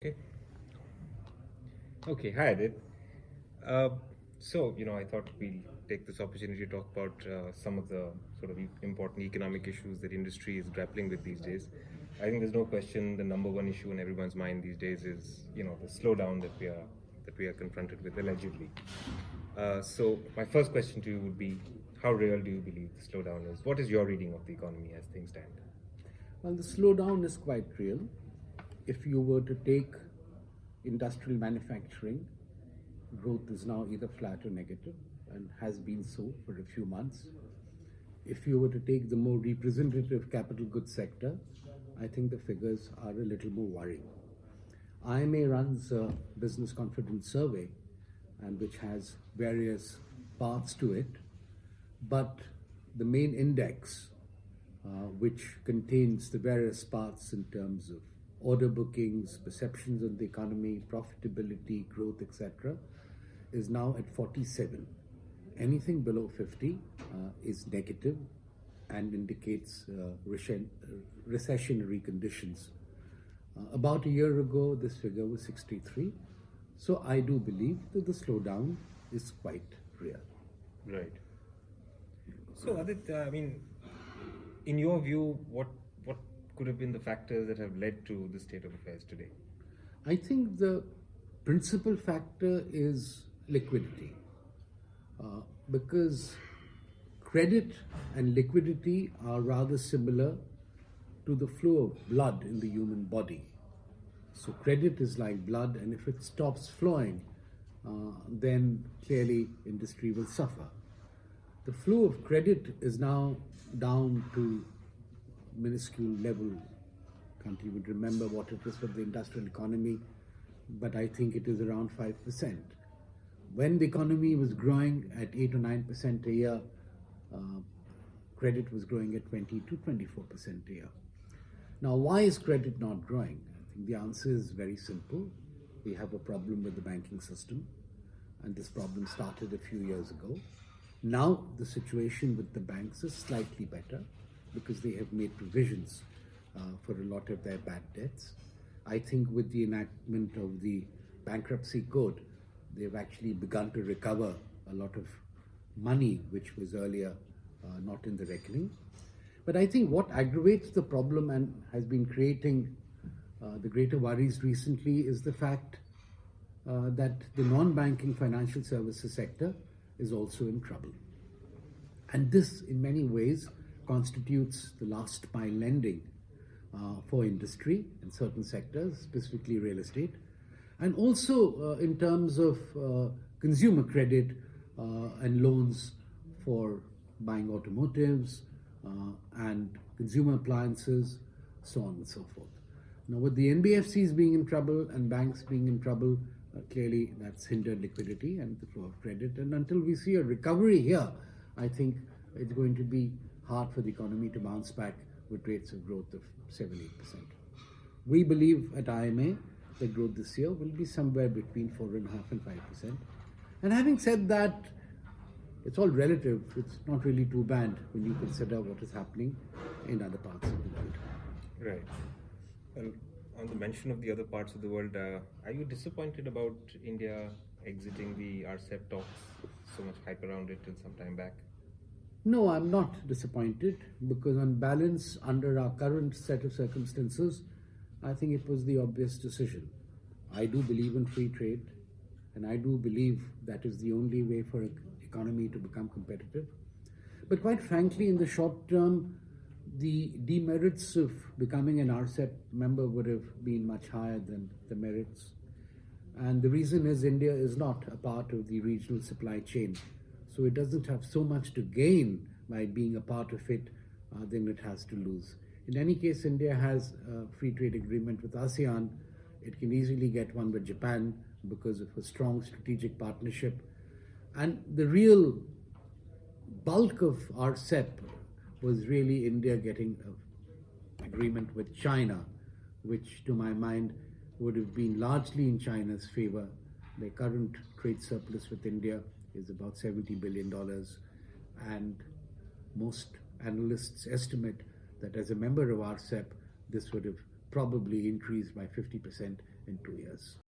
Okay. Okay. Hi, Adit. I thought we'll take this opportunity to talk about some of the sort of important economic issues that industry is grappling with these days. I think there's no question the number one issue in everyone's mind these days is, the slowdown that we are confronted with allegedly. So my first question to you would be, how real do you believe the slowdown is? What is your reading of the economy as things stand? Well, the slowdown is quite real. If you were to take industrial manufacturing, growth is now either flat or negative and has been so for a few months. If you were to take the more representative capital goods sector, I think the figures are a little more worrying. IMA runs a business confidence survey and which has various parts to it, but the main index, which contains the various parts in terms of order bookings, perceptions of the economy, profitability, growth, etc., is now at 47. Anything below 50 is negative and indicates recessionary conditions. About a year ago, this figure was 63. So I do believe that the slowdown is quite real. Right. So, Aditya, in your view, what could have been the factors that have led to the state of affairs today? I think the principal factor is liquidity, because credit and liquidity are rather similar to the flow of blood in the human body. So credit is like blood, and if it stops flowing, then clearly industry will suffer. The flow of credit is now down to minuscule level. Can't even remember what it is for the industrial economy, but I think it is around 5%. When the economy was growing at 8 or 9% a year, credit was growing at 20 to 24% a year. Now, why is credit not growing? I think the answer is very simple. We have a problem with the banking system, and this problem started a few years ago. Now, the situation with the banks is slightly better because they have made provisions for a lot of their bad debts. I think with the enactment of the bankruptcy code, they've actually begun to recover a lot of money which was earlier not in the reckoning. But I think what aggravates the problem and has been creating the greater worries recently is the fact that the non-banking financial services sector is also in trouble. And this, in many ways, constitutes the last mile lending for industry in certain sectors, specifically real estate, and also in terms of consumer credit and loans for buying automotives and consumer appliances, so on and so forth. Now, with the NBFCs being in trouble and banks being in trouble, clearly that's hindered liquidity and the flow of credit. And until we see a recovery here, I think it's going to be hard for the economy to bounce back with rates of growth of 7-8%. We believe at IMA that growth this year will be somewhere between 4.5% and 5%. And having said that, it's all relative. It's not really too bad when you consider what is happening in other parts of the world. Right. Well, on the mention of the other parts of the world, are you disappointed about India exiting the RCEP talks? So much hype around it till some time back. No, I'm not disappointed because on balance, under our current set of circumstances, I think it was the obvious decision. I do believe in free trade, and I do believe that is the only way for an economy to become competitive. But quite frankly, in the short term, the demerits of becoming an RCEP member would have been much higher than the merits. And the reason is India is not a part of the regional supply chain. So it doesn't have so much to gain by being a part of it than it has to lose. In any case, India has a free trade agreement with ASEAN. It can easily get one with Japan because of a strong strategic partnership. And the real bulk of RCEP was really India getting an agreement with China, which to my mind would have been largely in China's favor. The current trade surplus with India is about $70 billion, and most analysts estimate that as a member of RCEP, this would have probably increased by 50% in 2 years.